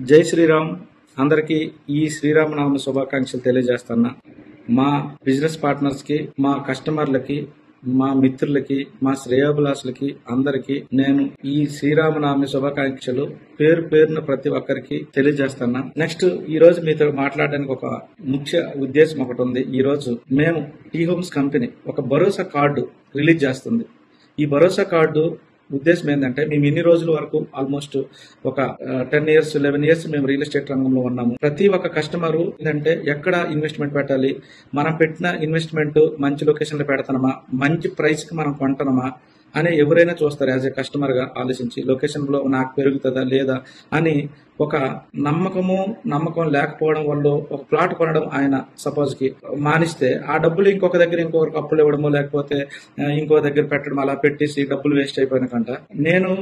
జై శ్రీరామ్. అందరికీ ఈ శ్రీరామనవమి శుభాకాంక్షలు తెలియజేస్తున్నా. మా బిజినెస్ పార్ట్నర్స్కి, మా కస్టమర్లకి, మా మిత్రులకి, మా శ్రేయోభిలాషులకి అందరికీ నేను ఈ శ్రీరామనవమి శుభాకాంక్షలు పేరు పేరున ప్రతి ఒక్కరికి తెలియజేస్తున్నా. నెక్స్ట్ ఈ రోజు మీతో మాట్లాడడానికి ఒక ముఖ్య ఉద్దేశం ఒకటి ఉంది. ఈ రోజు మేము టీ హోమ్స్ కంపెనీ ఒక భరోసా కార్డు రిలీజ్ చేస్తుంది. ఈ భరోసా కార్డు ఉద్దేశం ఏంటంటే, మేము ఇన్ని రోజుల వరకు ఆల్మోస్ట్ ఒక 10 years 11 years మేము రియల్ ఎస్టేట్ రంగంలో ఉన్నాము. ప్రతి ఒక్క కస్టమర్ ఏంటంటే ఎక్కడ ఇన్వెస్ట్మెంట్ పెట్టాలి, మనం పెట్టిన ఇన్వెస్ట్మెంట్ మంచి లొకేషన్ లో పెడతామా, మంచి ప్రైస్ కి మనం కొంటున్నామా అని ఎవరైనా చూస్తారు. యాజ్ ఏ కస్టమర్ గా ఆలోచించి లొకేషన్ లో నాకు పెరుగుతుందా లేదా అని ఒక నమ్మకం లేకపోవడం వల్ల ఒక ప్లాట్ కొనడం ఆయన సపోజ్ కి మానిస్తే, ఆ డబ్బులు ఇంకొక దగ్గర ఇంకొకరికి అప్పులు ఇవ్వడమో లేకపోతే ఇంకో దగ్గర పెట్టడం, అలా పెట్టేసి డబ్బులు వేస్ట్ అయిపోయిన కంట నేను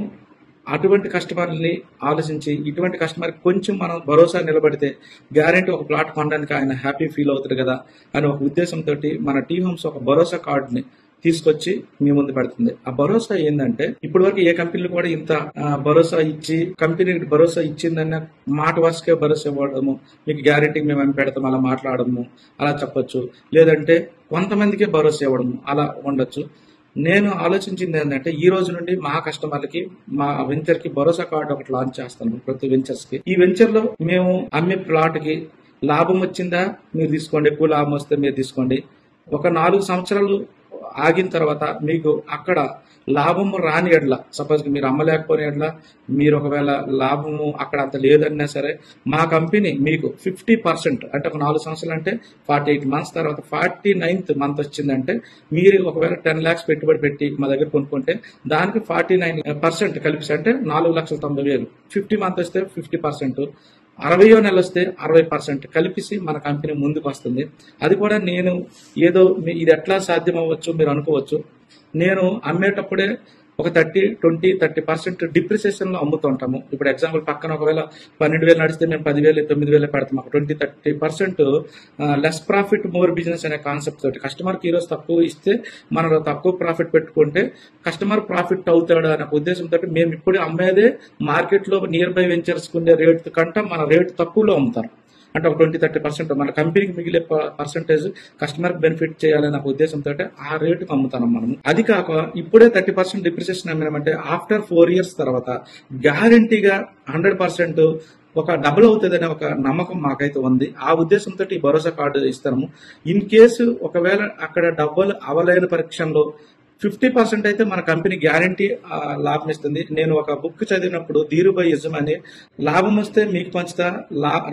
అటువంటి కస్టమర్ని ఆలోచించి ఇటువంటి కస్టమర్ కొంచెం మనం భరోసా నిలబడితే గ్యారెంటీ ఒక ప్లాట్ కొనడానికి ఆయన హ్యాపీ ఫీల్ అవుతాడు కదా అని ఒక ఉద్దేశంతో మన టీ హోమ్స్ ఒక భరోసా కార్డుని తీసుకొచ్చి మీ ముందు పెడుతుంది. ఆ భరోసా ఏంటంటే, ఇప్పటి వరకు ఏ కంపెనీలు కూడా ఇంత భరోసా ఇచ్చి, కంపెనీ భరోసా ఇచ్చిందన్న మాట వరుసకే భరోసా ఇవ్వడము, మీకు గ్యారెంటీ మేము అని పెడతాం అలా మాట్లాడము అలా చెప్పొచ్చు, లేదంటే కొంతమందికే భరోసా ఇవ్వడము అలా ఉండొచ్చు. నేను ఆలోచించింది ఏంటంటే, ఈ రోజు నుండి మా కస్టమర్లకి మా వెంచర్ కి భరోసా కార్డు ఒకటి లాంచ్ చేస్తాను. ప్రతి వెంచర్స్ కి ఈ వెంచర్ లో మేము అమ్మే ప్లాట్ కి లాభం వచ్చిందా మీరు తీసుకోండి, ఎక్కువ లాభం వస్తే మీరు తీసుకోండి. ఒక 4 సంవత్సరాలు ఆగిన తర్వాత మీకు అక్కడ లాభము రాని ఎడ్ల, సపోజ్ మీరు అమ్మలేకపోయిన ఎడ్ల, మీరు ఒకవేళ లాభము అక్కడ అంత లేదన్నా సరే మా కంపెనీ మీకు 50% అంటే ఒక 4 సంవత్సరాలు అంటే 48 months తర్వాత 49th month వచ్చిందంటే, మీరు ఒకవేళ 10 lakhs పెట్టుబడి పెట్టి మా దగ్గర కొనుక్కుంటే దానికి 49% కలిపి అంటే 4,90,000. 50 month వస్తే 50%, 60వ నెల వస్తే 60% కలిపిసి మన కంపెనీ ముందుకు వస్తుంది. అది కూడా నేను ఏదో ఇది ఎట్లా సాధ్యం అవ్వచ్చు మీరు అనుకోవచ్చు. నేను అమ్మేటప్పుడే ఒక 30% డిప్రిసియేషన్ లో అమ్ముతుంటాము. ఇప్పుడు ఎగ్జాంపుల్ పక్కన ఒకవేళ 12,000 నడిస్తే మేము 10,000 9,000 పెడతాం. 20-30% లెస్ ప్రాఫిట్ మోర్ బిజినెస్ అనే కాన్సెప్ట్ తోటి కస్టమర్ కి ఈరోజు తక్కువ ఇస్తే మనం తక్కువ ప్రాఫిట్ పెట్టుకుంటే కస్టమర్ ప్రాఫిట్ అవుతాడు అనే ఉద్దేశంతో మేము ఇప్పుడు అమ్మేదే మార్కెట్ లో నియర్ బై వెంచర్స్ ఉండే రేట్ కంటే మన రేట్ తక్కువలో అమ్ముతారు. అంటే ఒక 20-30% మన కంపెనీకి మిగిలే పర్సంటేజ్ కస్టమర్ బెనిఫిట్ చేయాలనే ఉద్దేశంతో ఆ రేటుకు అమ్ముతాం మనము. అది కాక ఇప్పుడే 30% డిప్రిసియేషన్ అమ్మినామంటే ఆఫ్టర్ 4 years తర్వాత గ్యారంటీగా 100% ఒక డబుల్ అవుతుంది అనే ఒక నమ్మకం మాకైతే ఉంది. ఆ ఉద్దేశంతో ఈ భరోసా కార్డు ఇస్తాము. ఇన్ కేసు ఒకవేళ అక్కడ డబ్బులు అవలేని పరీక్షలో 50% అయితే మన కంపెనీ గ్యారంటీ లాభం ఇస్తుంది. నేను ఒక బుక్ చదివినప్పుడు ధీరుభాయ్ యజమాని లాభం వస్తే మీకు పంచుతా,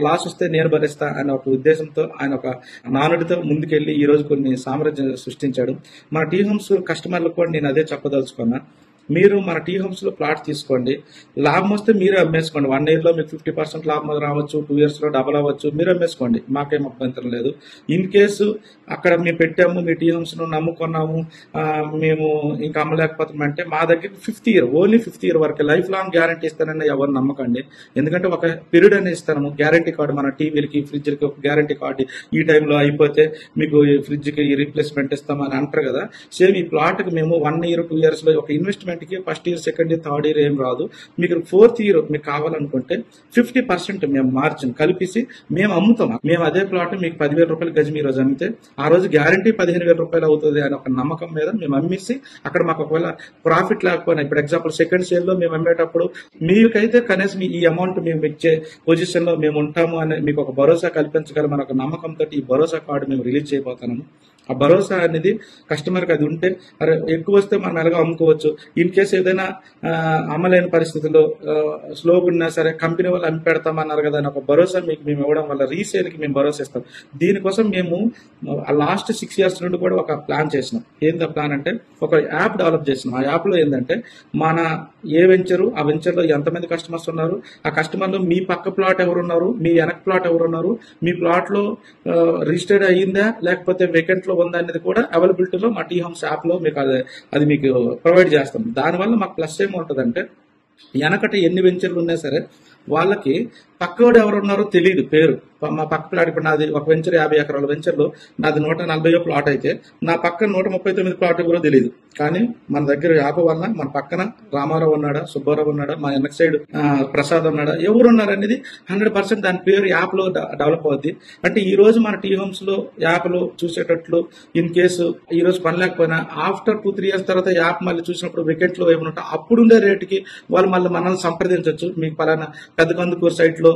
లాస్ వస్తే నేను భరిస్తా అనే ఒక ఉద్దేశంతో ఆయన ఒక నానుడితో ముందుకెళ్లి ఈ రోజు కొన్ని సామ్రాజ్యం సృష్టించాడు. మన టీ హోమ్స్ కస్టమర్లకు కూడా నేను అదే చెప్పదలుచుకున్నా. మీరు మన టీ హోమ్స్ లో ప్లాట్ తీసుకోండి, లాభం వస్తే మీరే అమ్మేసుకోండి. 1 year లో మీకు 50% లాభం రావచ్చు, 2 years లో డబల్ అవ్వచ్చు, మీరు అమ్మేసుకోండి, మాకేం అభ్యంతరం లేదు. ఇన్ కేసు అక్కడ మేము పెట్టాము, మీ టీ హోమ్స్ ను నమ్ముకున్నాము, మేము ఇంకా అమ్మలేకపోతున్నాం అంటే మా దగ్గర 5th year only 5th year వరకు లైఫ్ లాంగ్ గ్యారంటీ ఇస్తానని ఎవరు నమ్మకండి. ఎందుకంటే ఒక పీరియడ్ అనేది ఇస్తాము. గ్యారంటీ కార్డు మన టీవీలకి ఫ్రిడ్జ్లకి ఒక గ్యారంటీ కార్డు ఈ టైంలో అయిపోతే మీకు ఫ్రిడ్జ్ కి రీప్లేస్మెంట్ ఇస్తామని అంటారు కదా. సేమ్ ఈ ప్లాట్ కి మేము 1 year 2 years లో ఒక ఇన్వెస్ట్మెంట్ కి first year second year third year ఏం రాదు. మీకు 4th year మీకు కావాలనుకుంటే 50% మేము మార్జిన్ కలిపిసి మేము అమ్ముతాం. మేము అదే ప్లాట్ మీకు 10,000 రూపాయలు గజం ఈ రోజు అమ్మితే ఆ రోజు గ్యారంటీ 15,000 రూపాయలు అవుతుంది అని ఒక నమ్మకం మీద మేము అమ్మేసి అక్కడ మాకు ఒకవేళ ప్రాఫిట్ లేకపోయినా, ఇప్పుడు ఎగ్జాంపుల్ సెకండ్ సేల్ లో మేము అమ్మేటప్పుడు మీకైతే కనీసం ఈ అమౌంట్ మేము ఇచ్చే పొజిషన్ లో మేము ఉంటాము అని మీకు ఒక భరోసా కల్పించగలమని ఒక నమ్మకంతో ఈ భరోసా కార్డు మేము రిలీజ్ చేయబోతున్నాము. ఆ భరోసా అనేది కస్టమర్ కి అది ఉంటే అరే ఎక్కువ వస్తే మనం ఎలాగో అమ్ముకోవచ్చు. ఇన్ కేసు ఏదైనా అమ్మలేని పరిస్థితుల్లో స్లోగా ఉన్నా సరే కంపెనీ వాళ్ళు అమ్మి పెడతామన్నారు కదా అని ఒక భరోసా మీకు మేము ఇవ్వడం వల్ల రీసేల్ కి మేము భరోసా ఇస్తాం. దీనికోసం మేము లాస్ట్ 6 years నుండి కూడా ఒక ప్లాన్ చేసినాం. ఏంది ఆ ప్లాన్ అంటే, ఒక యాప్ డెవలప్ చేసినాం. ఆ యాప్ లో ఏంటంటే మన ఏ వెంచరు, ఆ వెంచర్ లో ఎంతమంది కస్టమర్స్ ఉన్నారు, ఆ కస్టమర్ లో మీ పక్క ప్లాట్ ఎవరున్నారు, మీ వెనక ప్లాట్ ఎవరున్నారు, మీ ప్లాట్ లో రిజిస్టర్డ్ అయ్యిందా లేకపోతే వేకెంట్ లో ఉందా అనేది కూడా అవైలబిలిటీలో మా టీ హోమ్స్ యాప్ లో మీకు అది మీకు ప్రొవైడ్ చేస్తాం. దానివల్ల మాకు ప్లస్ ఏముంటుందంటే, వెనకట ఎన్ని వెంచర్లు ఉన్నా సరే వాళ్ళకి పక్కవాడు ఎవరు ఉన్నారో తెలియదు పేరు. మా పక్క ప్లాట్ ఇప్పుడు నాది ఒక వెంచర్ 50 ఎకరాల వెంచర్లో నాది 140 ప్లాట్ అయితే నా పక్కన 139 ప్లాట్ కూడా తెలియదు. కానీ మన దగ్గర యాప్ వలన మన పక్కన రామారావు ఉన్నాడా, సుబ్బారావు ఉన్నాడా, మా వెనక సైడ్ ప్రసాద్ ఉన్నాడా, ఎవరు ఉన్నారు అనేది 100% దాని పేరు యాప్ లో డెవలప్ అవుద్ది. అంటే ఈ రోజు మన టీ హోమ్స్ లో యాప్ లో చూసేటట్లు ఇన్ కేసు ఈ రోజు పని లేకపోయినా ఆఫ్టర్ 2-3 ఇయర్స్ తర్వాత యాప్ మళ్ళీ చూసినప్పుడు వికెట్ లో ఏమన్నా అప్పుడుండే రేటుకి వాళ్ళు మళ్ళీ మనల్ని సంప్రదించవచ్చు. మీకు పలానా పెద్ద కందుకూరు సైట్ లో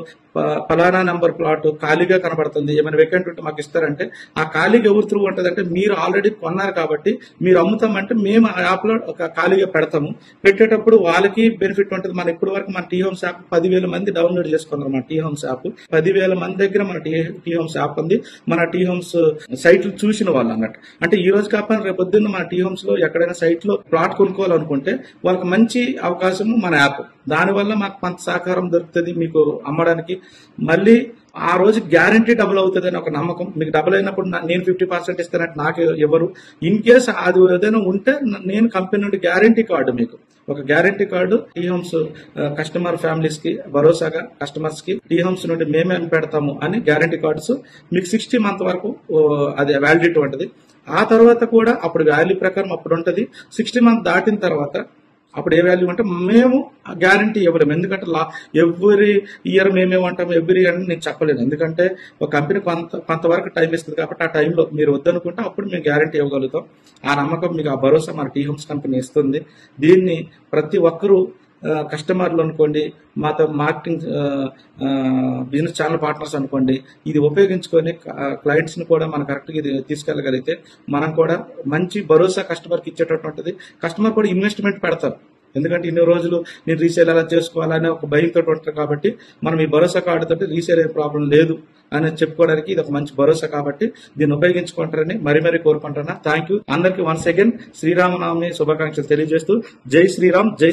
పలానా నంబర్ ప్లాట్ ఖాళీగా కనబడుతుంది, ఏమైనా వేకెంట్ ఉంటే మాకు ఇస్తారంటే ఆ ఖాళీగా ఎవరు త్రూ ఉంటుంది అంటే మీరు ఆల్రెడీ కొన్నారు కాబట్టి మీరు అమ్ముతామంటే మేము ఆ యాప్ లో ఒక ఖాళీగా పెడతాము. పెట్టేటప్పుడు వాళ్ళకి బెనిఫిట్ ఉంటుంది. మన ఇప్పటి వరకు మన టీ హోమ్స్ యాప్ 10,000 మంది డౌన్లోడ్ చేసుకున్నారు. మన టీ హోమ్స్ యాప్ 10,000 మంది దగ్గర మన టీ హోమ్స్ యాప్ ఉంది. మన టీ హోమ్స్ సైట్లు చూసిన వాళ్ళు అన్నట్టు. అంటే ఈ రోజు కాకపోయినా రేపు పొద్దున్న మన టీ హోమ్స్ లో ఎక్కడైనా సైట్ లో ప్లాట్ కొనుక్కోవాలనుకుంటే వాళ్ళకి మంచి అవకాశము మన యాప్. దానివల్ల మాకు కొంత సహకారం దొరుకుతుంది మీకు అమ్మడానికి. మళ్ళీ ఆ రోజు గ్యారంటీ డబుల్ అవుతుంది అని ఒక నమ్మకం. మీకు డబుల్ అయినప్పుడు నేను 50% ఇస్తానంటే నాకు ఎవరు ఇన్ కేసు అది ఏదైనా ఉంటే నేను కంపెనీ నుండి గ్యారంటీ కార్డు, మీకు ఒక guarantee card T homes customer families కి భరోసాగా కస్టమర్స్ కి టీ హోమ్స్ నుండి మేమే పెడతాము అని గ్యారంటీ కార్డ్స్ మీకు 60 మంత్ వరకు అది వ్యాలిడిటీ ఉంటుంది. ఆ తర్వాత కూడా అప్పుడు వాల్యూ ప్రకారం అప్పుడు ఉంటుంది. 60 మంత్ దాటిన తర్వాత అప్పుడు ఏ వాల్యూ అంటే మేము గ్యారంటీ ఇవ్వలేము. ఎందుకంటే ఎవ్రీ ఇయర్ మేమేమంటాము ఎవ్రీ ఇయర్ నేను చెప్పలేను. ఎందుకంటే ఒక కంపెనీ కొంతవరకు టైం ఇస్తుంది కాబట్టి ఆ టైంలో మీరు వద్దనుకుంటే అప్పుడు మేము గ్యారంటీ ఇవ్వగలుగుతాం. ఆ నమ్మకం మీకు ఆ భరోసా మన టీ హోమ్స్ కంపెనీ ఇస్తుంది. దీన్ని ప్రతి ఒక్కరూ కస్టమర్లు అనుకోండి, మాతో మార్కెటింగ్ బిజినెస్ ఛానల్ పార్ట్నర్స్ అనుకోండి, ఇది ఉపయోగించుకొని క్లయింట్స్ ని కూడా మనం కరెక్ట్గా ఇది తీసుకెళ్ళగలిగితే మనం కూడా మంచి భరోసా కస్టమర్కి ఇచ్చేటటువంటిది. కస్టమర్ కూడా ఇన్వెస్ట్మెంట్ పెడతారు. ఎందుకంటే ఇన్ని రోజులు నేను రీసేల్ ఎలా చేసుకోవాలనే ఒక భయంతో ఉంటారు కాబట్టి మనం ఈ భరోసా కార్డు తోటి రీసేల్ అయ్యే ప్రాబ్లం లేదు అని చెప్పుకోవడానికి ఇది ఒక మంచి భరోసా. కాబట్టి దీన్ని ఉపయోగించుకుంటారని మరీ కోరుకుంటున్నా. థ్యాంక్ యూ అందరికి వన్స్ అగైన్ శ్రీరామనవమి శుభాకాంక్షలు తెలియజేస్తూ జై శ్రీరామ్, జై